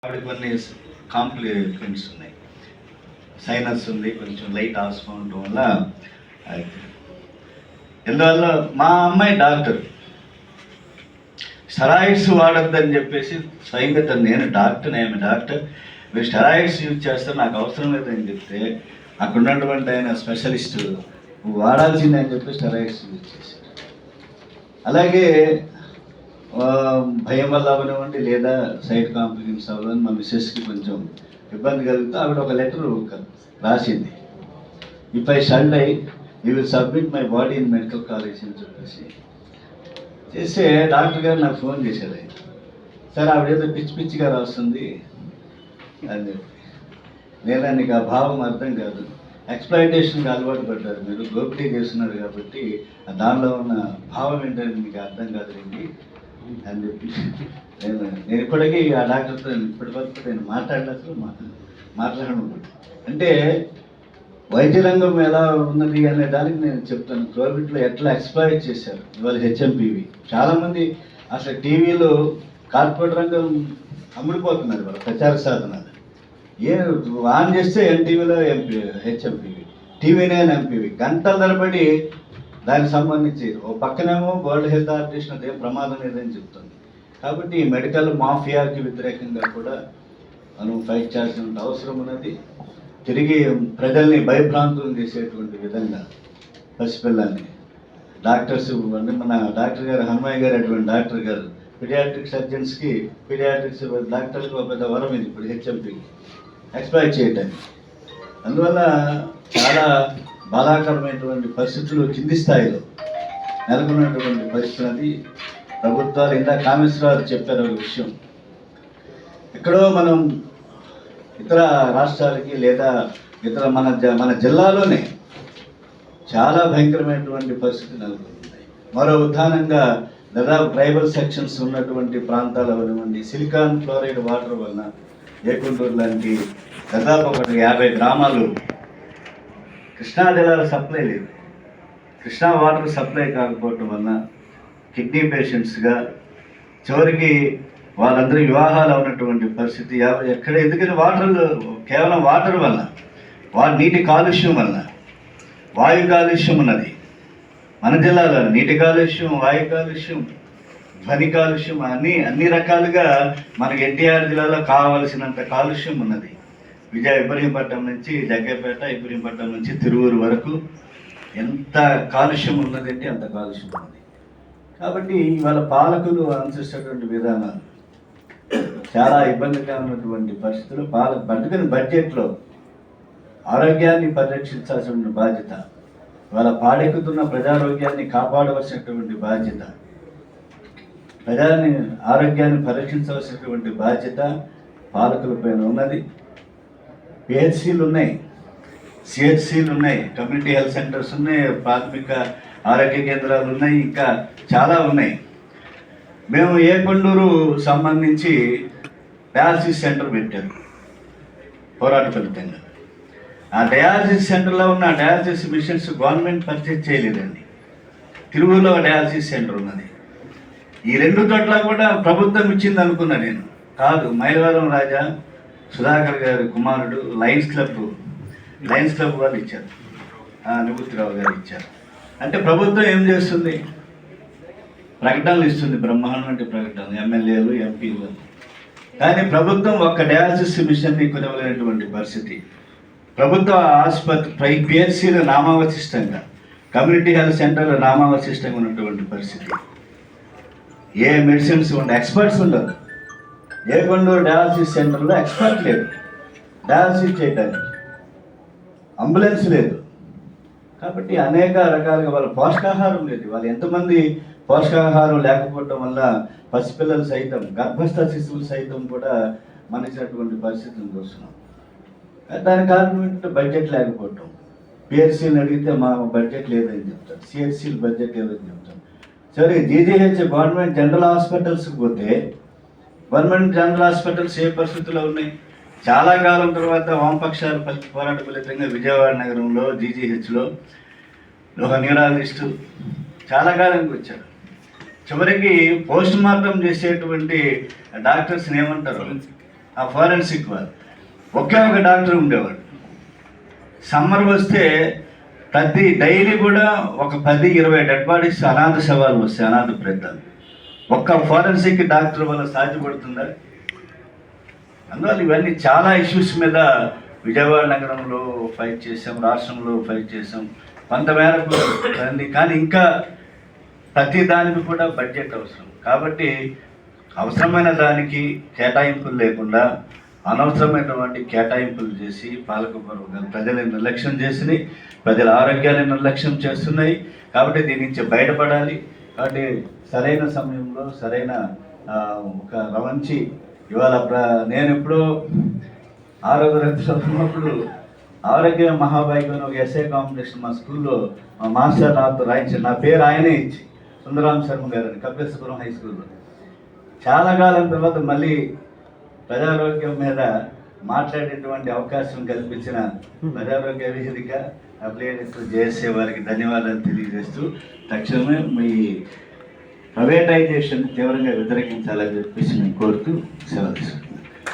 ఆవిడ కొన్ని కాంప్లికేషన్స్ ఉన్నాయి. సైనస్ ఉంది, కొంచెం లైట్ ఆస్మా ఉండటం వల్ల ఎందువల్ల మా అమ్మాయి డాక్టర్ స్టెరాయిడ్స్ వాడద్దని చెప్పేసి స్వయంగా నేను డాక్టర్ మీరు స్టెరాయిడ్స్ యూజ్ చేస్తే నాకు అవసరం లేదని చెప్తే అక్కడ ఉన్నటువంటి ఆయన స్పెషలిస్ట్ వాడాల్సిందని చెప్పి స్టెరాయిడ్స్ యూజ్ చేశారు. అలాగే భయం వల్ల అవనివ్వండి లేదా సైడ్ కాంప్లికేషన్స్ అవ్వాలని మా మిస్సెస్కి కొంచెం ఇబ్బంది కలుగుతూ ఆవిడ ఒక లెటర్ రాసింది. If I shall die you will submit my body in medical college అని చెప్పేసి చేస్తే డాక్టర్ గారు నాకు ఫోన్ చేశారు. ఆయన సార్ ఆవిడేదో పిచ్చిగా రాస్తుంది అని చెప్పి లేదా నీకు ఆ భావం అర్థం కాదు, ఎక్స్‌ప్లాయిటేషన్కి అలవాటు పడ్డారు, మీరు దోపిడీ చేస్తున్నారు కాబట్టి దానిలో ఉన్న భావం ఏంటంటే మీకు అర్థం కాదండి అని చెప్పి నేను ఇప్పటికీ ఆ డాక్టర్తో ఇప్పటి వరకు నేను మాట్లాడను. అంటే వైద్య రంగం ఎలా ఉన్నది అనే దానికి నేను చెప్తాను. కోవిడ్లో ఎట్లా ఎక్స్‌ప్లాయిట్ చేశారు ఇవాళ హెచ్ఎంపీవి. చాలామంది అసలు టీవీలో కార్పొరేట్ రంగం అమ్ముడిపోతున్నారు వాళ్ళ ప్రచార సాధనాలు. ఆన్ చేస్తే ఎన్టీవీలో హెచ్ఎంపీవి, టీవీ నైన్ ఎంపీవి గంటల తరబడి దానికి సంబంధించి ఓ పక్కనేమో వరల్డ్ హెల్త్ ఆర్గనైజేషన్ అదేం ప్రమాదం లేదని చెప్తుంది. కాబట్టి ఈ మెడికల్ మాఫియాకి వ్యతిరేకంగా కూడా మనం ఫైట్ చేయాల్సిన అవసరం ఉన్నది. తిరిగి ప్రజల్ని భయభ్రాంతులు చేసేటువంటి విధంగా పసిపిల్లల్ని డాక్టర్స్ అంటే మన డాక్టర్ గారు హనుమయ్య గారు అటువంటి డాక్టర్ గారు పీడియాట్రిక్ సర్జన్స్కి పీడియాట్రిక్స్ డాక్టర్లకు ఒక పెద్ద వరం ఇది ఇప్పుడు హెచ్ఎంపీకి ఎక్స్‌ప్లాయిట్ చేయడానికి. అందువల్ల చాలా బాధాకరమైనటువంటి పరిస్థితులు కింది స్థాయిలో నెలకొన్నటువంటి పరిస్థితులు అది ప్రభుత్వాలు ఇందాక కామేశ్వరరావు చెప్పారు ఒక విషయం. ఎక్కడో మనం ఇతర రాష్ట్రాలకి లేదా ఇతర మన జిల్లాలోనే చాలా భయంకరమైనటువంటి పరిస్థితులు నెలకొన్నాయి. మరో ఉదాహరణంగా దాదాపు ట్రైబల్ సెక్షన్స్ ఉన్నటువంటి ప్రాంతాలు అవనివ్వండి, సిలికాన్ ఫ్లోరైడ్ వాటర్ వలన ఏకుంటూరు లాంటి దాదాపు 50 గ్రామాలు కృష్ణా జిల్లాలో సప్లై లేదు. కృష్ణా వాటర్ సప్లై కాకపోవటం వలన కిడ్నీ పేషెంట్స్గా చివరికి వాళ్ళందరూ వివాహాలు ఉన్నటువంటి పరిస్థితి ఎక్కడ. ఎందుకంటే కేవలం వాటర్ వలన నీటి కాలుష్యం వలన వాయు కాలుష్యం ఉన్నది మన జిల్లాలో. నీటి కాలుష్యం, వాయు కాలుష్యం, ధ్వని కాలుష్యం అన్ని రకాలుగా మనకి ఎన్టీఆర్ జిల్లాలో కావలసినంత కాలుష్యం ఉన్నది. ఇబ్రహీంపట్నం నుంచి జగ్గపేట, ఇబ్రహీంపట్నం నుంచి తిరువూరు వరకు ఎంత కాలుష్యం ఉన్నదంటే అంత కాలుష్యం ఉన్నది. కాబట్టి ఇవాళ పాలకులు అనుసరిస్తున్నటువంటి విధానాలు చాలా ఇబ్బందికరమైనటువంటి పరిస్థితులు. అందుకని బడ్జెట్లో ఆరోగ్యాన్ని పరిరక్షించాల్సిన బాధ్యత, ఇవాళ పాడెక్కుతున్న ప్రజారోగ్యాన్ని కాపాడవలసినటువంటి బాధ్యత, ప్రజాని ఆరోగ్యాన్ని పరిరక్షించవలసినటువంటి బాధ్యత పాలకులపైన ఉన్నది. పిహెచ్సిలు ఉన్నాయి, సిహెచ్సిలు ఉన్నాయి, కమ్యూనిటీ హెల్త్ సెంటర్స్ ఉన్నాయి, ప్రాథమిక ఆరోగ్య కేంద్రాలు ఉన్నాయి, ఇంకా చాలా ఉన్నాయి. మేము ఏకొండూరు సంబంధించి డయాలసిస్ సెంటర్ పెట్టారు పోరాట ఫలితంగా. ఆ డయాలసిస్ సెంటర్లో ఉన్న డయాలసిస్ మిషన్స్ గవర్నమెంట్ పర్చేజ్ చేయలేదండి. తిరువురులో డయాలసిస్ సెంటర్ ఉన్నది. ఈ 2 చోట్ల కూడా ప్రభుత్వం ఇచ్చింది అనుకున్నా నేను. కాదు, మైలవరం రాజా సుధాకర్ గారి కుమారుడు లయన్స్ క్లబ్ వాళ్ళు ఇచ్చారు, నివృత్తిరావు గారు ఇచ్చారు. అంటే ప్రభుత్వం ఏం చేస్తుంది? ప్రకటనలు ఇస్తుంది, బ్రహ్మాండమైన ప్రకటనలు, ఎమ్మెల్యేలు, ఎంపీలు. కానీ ప్రభుత్వం ఒక్క డయాలసిస్ మిషన్ని కొనవలేనటువంటి పరిస్థితి. ప్రభుత్వ ఆసుపత్రి పిహెచ్సిలో నామావశిష్టంగా, కమ్యూనిటీ హెల్త్ సెంటర్లో నామావశిష్టంగా ఉన్నటువంటి పరిస్థితి. ఏ మెడిసిన్స్ ఎక్స్పర్ట్స్ ఉండరు. ఏకొండూరు డయాలసిస్ సెంటర్లో ఎక్స్పర్ట్ లేదు డయాలసిస్ చేయడానికి, అంబులెన్స్ లేదు. కాబట్టి అనేక రకాలుగా వాళ్ళ పోషకాహారం లేదు. వాళ్ళు ఎంతమంది పోషకాహారం లేకపోవడం వల్ల పసిపిల్లలు సైతం, గర్భస్థ శిశువులు సైతం కూడా మనిషినటువంటి పరిస్థితిని చూస్తున్నాం. దానికి కారణం ఏంటంటే బడ్జెట్ లేకపోవటం. పిహెచ్సిని అడిగితే మా బడ్జెట్ లేదని చెప్తారు, సిహెచ్సిలు బడ్జెట్ లేదని చెప్తారు. సరే, జీజీహెచ్ గవర్నమెంట్ జనరల్ హాస్పిటల్స్కి పోతే గవర్నమెంట్ జనరల్ హాస్పిటల్స్ ఏ పరిస్థితుల్లో ఉన్నాయి? చాలా కాలం తర్వాత వామపక్షాలు పోరాట ఫలితంగా విజయవాడ నగరంలో జీజీహెచ్లో ఒక న్యూరాలజిస్టు చాలా కాలానికి వచ్చారు. చివరికి పోస్ట్ మార్టం చేసేటువంటి డాక్టర్స్ని ఏమంటారు, ఆ ఫారెన్సిక్ వాళ్ళు ఒకే ఒక డాక్టర్ ఉండేవాడు. సమ్మర్ వస్తే ప్రతి డైలీ కూడా ఒక 10-20 డెడ్ బాడీస్ అనాథ శవాలు వస్తాయి, అనాథ ప్రేతాలు. ఒక్క ఫారెన్సిక్ డాక్టర్ వల్ల సాధ్యపడుతుందా? అందువల్ల ఇవన్నీ చాలా ఇష్యూస్ మీద విజయవాడ నగరంలో ఫైట్ చేసాం, రాష్ట్రంలో ఫైట్ చేసాం కొంతమేరకు. కానీ ఇంకా ప్రతి దానికి కూడా బడ్జెట్ అవసరం. కాబట్టి అవసరమైన దానికి కేటాయింపులు లేకుండా అనవసరమైనటువంటి కేటాయింపులు చేసి పాలకవర్గాలు ప్రజలను నిర్లక్ష్యం చేసినాయి, ప్రజల ఆరోగ్యాన్ని నిర్లక్ష్యం చేస్తున్నాయి. కాబట్టి దీని నుంచి బయటపడాలి. కాబట్టి సరైన సమయంలో సరైన ఒక రవంచి ఇవాళ నేను ఎప్పుడో ఆరోగ్య ఉన్నప్పుడు ఆరోగ్య మహాభాగ్యం ఒక ఎస్ఏ కాంపిటీషన్ మా స్కూల్లో మా మాస్టర్ నాతో రాయించారు. నా పేరు ఆయనే ఇచ్చి, సుందరాం శర్మ గారు, కపిలేశ్వరం హై స్కూల్లో. చాలా కాలం తర్వాత మళ్ళీ ప్రజారోగ్యం మీద మాట్లాడేటువంటి అవకాశం కల్పించిన ప్రజారోగ్య వేదిక అప్లైనెస్ జేఎస్ఏ వారికి ధన్యవాదాలు తెలియజేస్తూ, తక్షణమే మీ ప్రైవేటైజేషన్ తీవ్రంగా వ్యతిరేకించాలని చెప్పేసి నేను కోరుతూ సెలవు.